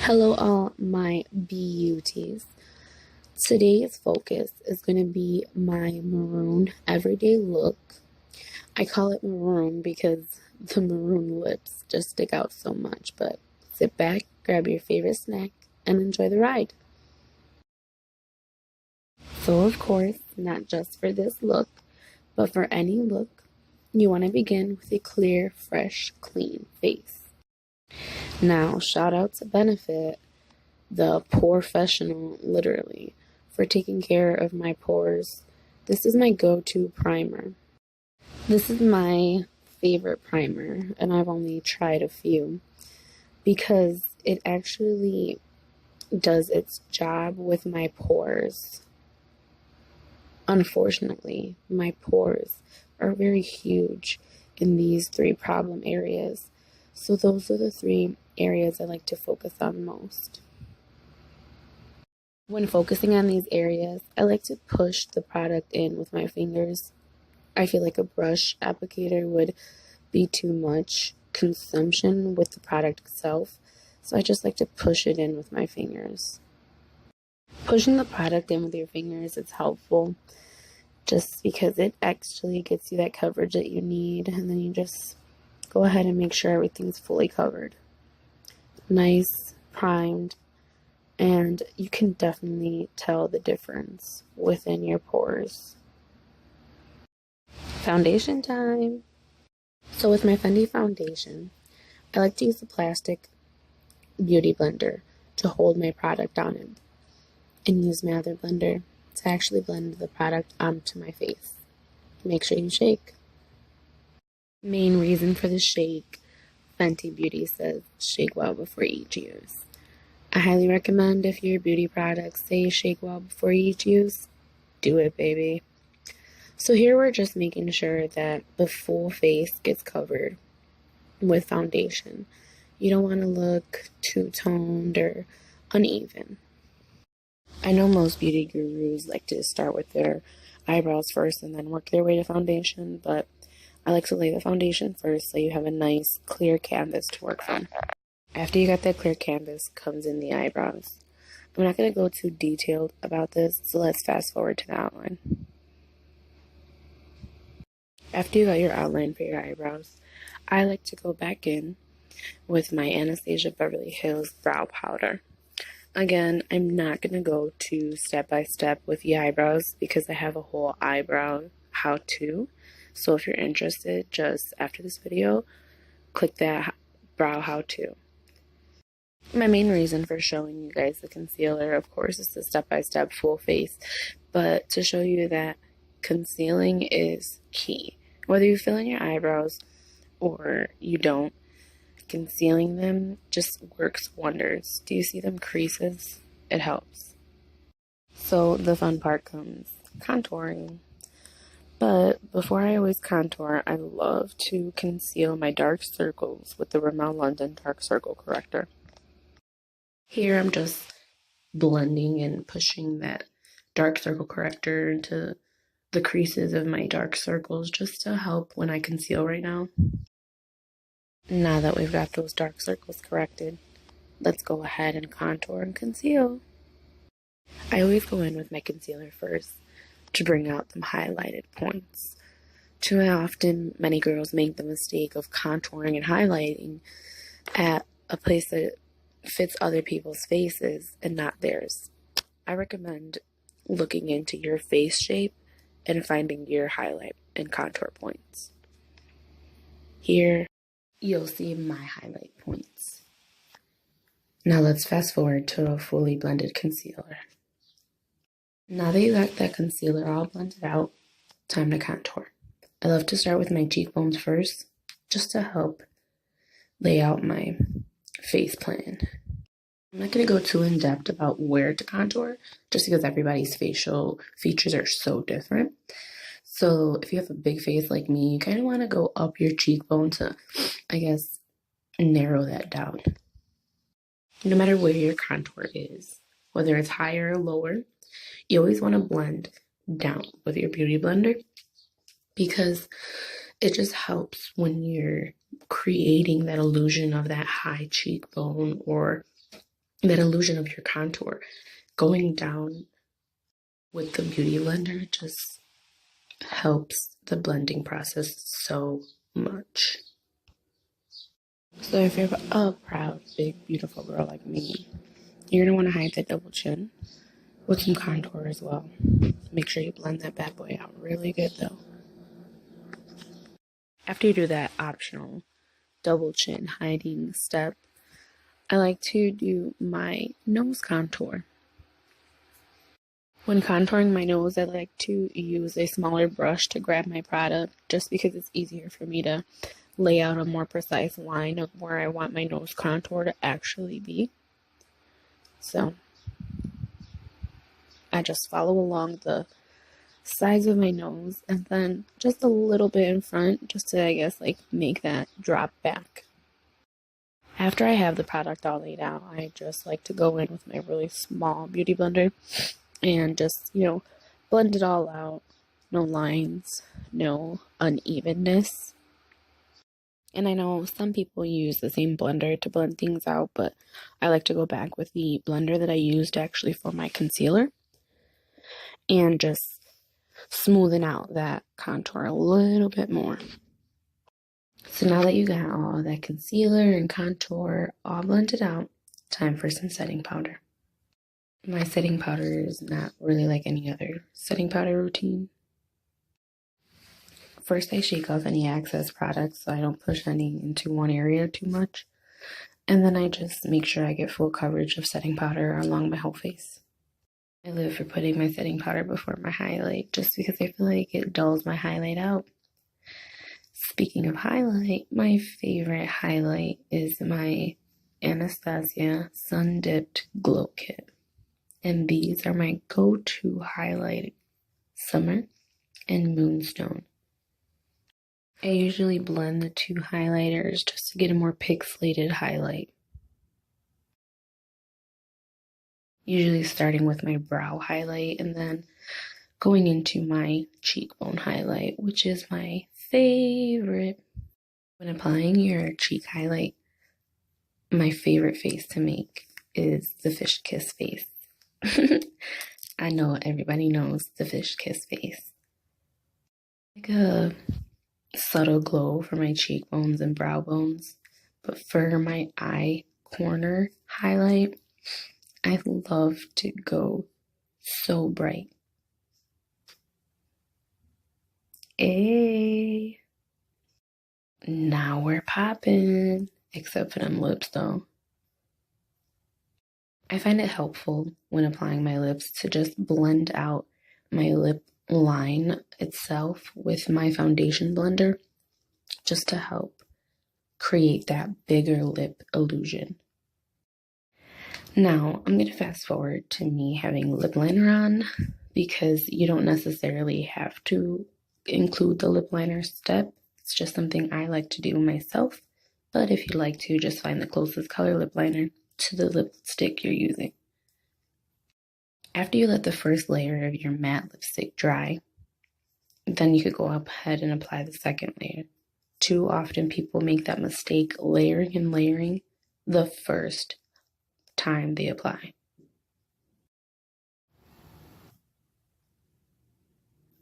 Hello, all my beauties. Today's focus is going to be my maroon everyday look. I call it maroon because the maroon lips just stick out so much, but sit back, grab your favorite snack, and enjoy the ride. So, of course, not just for this look, but for any look, you want to begin with a clear, fresh, clean face. Now, shout out to Benefit, the professional, literally, for taking care of my pores. This is my go-to primer. This is my favorite primer, and I've only tried a few because it actually does its job with my pores. Unfortunately, my pores are very huge in these three problem areas. So those are the three areas I like to focus on most. When focusing on these areas, I like to push the product in with my fingers. I feel like a brush applicator would be too much consumption with the product itself, so I just like to push it in with my fingers. Pushing the product in with your fingers is helpful just because it actually gets you that coverage that you need, and then you just go ahead and make sure everything's fully covered. Nice, primed, and you can definitely tell the difference within your pores. Foundation time! So with my Fendi foundation, I like to use the plastic beauty blender to hold my product on it, and use my other blender to actually blend the product onto my face. Make sure you shake. Main reason for the shake, Fenty Beauty says shake well before each use. I highly recommend if your beauty products say shake well before each use, do it, baby. So here we're just making sure that the full face gets covered with foundation. You don't want to look two-toned or uneven. I know most beauty gurus like to start with their eyebrows first and then work their way to foundation, but I like to lay the foundation first so you have a nice clear canvas to work from. After you got that clear canvas comes in the eyebrows. I'm not going to go too detailed about this, so let's fast forward to the outline. After you got your outline for your eyebrows, I like to go back in with my Anastasia Beverly Hills brow powder. Again, I'm not going to go to step by step with the eyebrows because I have a whole eyebrow how-to. So if you're interested, just after this video, click that brow how-to. My main reason for showing you guys the concealer, of course, is the step-by-step full face, but to show you that concealing is key. Whether you fill in your eyebrows or you don't, concealing them just works wonders. Do you see them creases? It helps. So the fun part comes, contouring. But before I always contour, I love to conceal my dark circles with the Rimmel London Dark Circle Corrector. Here I'm just blending and pushing that dark circle corrector into the creases of my dark circles just to help when I conceal right now. Now that we've got those dark circles corrected, let's go ahead and contour and conceal. I always go in with my concealer first to bring out some highlighted points. Too often, many girls make the mistake of contouring and highlighting at a place that fits other people's faces and not theirs. I recommend looking into your face shape and finding your highlight and contour points. Here, you'll see my highlight points. Now let's fast forward to a fully blended concealer. Now that you got that concealer all blended out, time to contour. I love to start with my cheekbones first, just to help lay out my face plan. I'm not going to go too in-depth about where to contour, just because everybody's facial features are so different. So if you have a big face like me, you kind of want to go up your cheekbone to, I guess, narrow that down. No matter where your contour is, whether it's higher or lower, you always want to blend down with your beauty blender because it just helps when you're creating that illusion of that high cheekbone or that illusion of your contour. Going down with the Beauty Blender just helps the blending process so much. So if you're a proud, big, beautiful girl like me, you're gonna want to hide that double chin with some contour as well. Make sure you blend that bad boy out really good though. After you do that optional double chin hiding step, I like to do my nose contour. When contouring my nose, I like to use a smaller brush to grab my product just because it's easier for me to lay out a more precise line of where I want my nose contour to actually be. So I just follow along the sides of my nose and then just a little bit in front just to, I guess, like make that drop back. After I have the product all laid out, I just like to go in with my really small beauty blender and just, blend it all out. No lines, no unevenness. And I know some people use the same blender to blend things out, but I like to go back with the blender that I used actually for my concealer and just smoothen out that contour a little bit more. So now that you got all that concealer and contour all blended out, time for some setting powder. My setting powder is not really like any other setting powder routine. First, I shake off any excess products so I don't push any into one area too much. And then I just make sure I get full coverage of setting powder along my whole face. I live for putting my setting powder before my highlight just because I feel like it dulls my highlight out. Speaking of highlight, my favorite highlight is my Anastasia Sun Dipped Glow Kit. And these are my go-to highlight Summer and Moonstone. I usually blend the two highlighters just to get a more pixelated highlight. Usually starting with my brow highlight and then going into my cheekbone highlight, which is my favorite. When applying your cheek highlight, my favorite face to make is the fish kiss face. I know everybody knows the fish kiss face. Like a subtle glow for my cheekbones and brow bones, but for my eye corner highlight, I love to go so bright. Hey, now we're popping, except for them lips though. I find it helpful when applying my lips to just blend out my lip line itself with my foundation blender just to help create that bigger lip illusion. Now, I'm going to fast forward to me having lip liner on because you don't necessarily have to include the lip liner step. It's just something I like to do myself, but if you'd like to, just find the closest color lip liner to the lipstick you're using. After you let the first layer of your matte lipstick dry, then you could go ahead and apply the second layer. Too often people make that mistake layering and layering the first time they apply.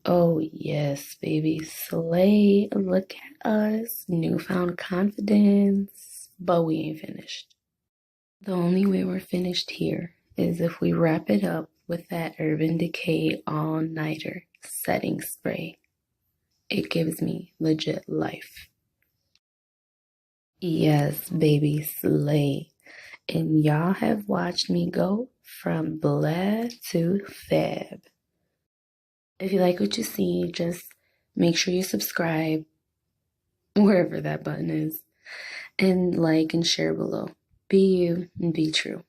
Oh yes, baby, slay. Look at us, newfound confidence, but we ain't finished. The only way we're finished here is if we wrap it up with that Urban Decay All-Nighter setting spray. It gives me legit life. Yes, baby, slay. And y'all have watched me go from blah to fab. If you like what you see, just make sure you subscribe wherever that button is and like and share below. Be you and be true.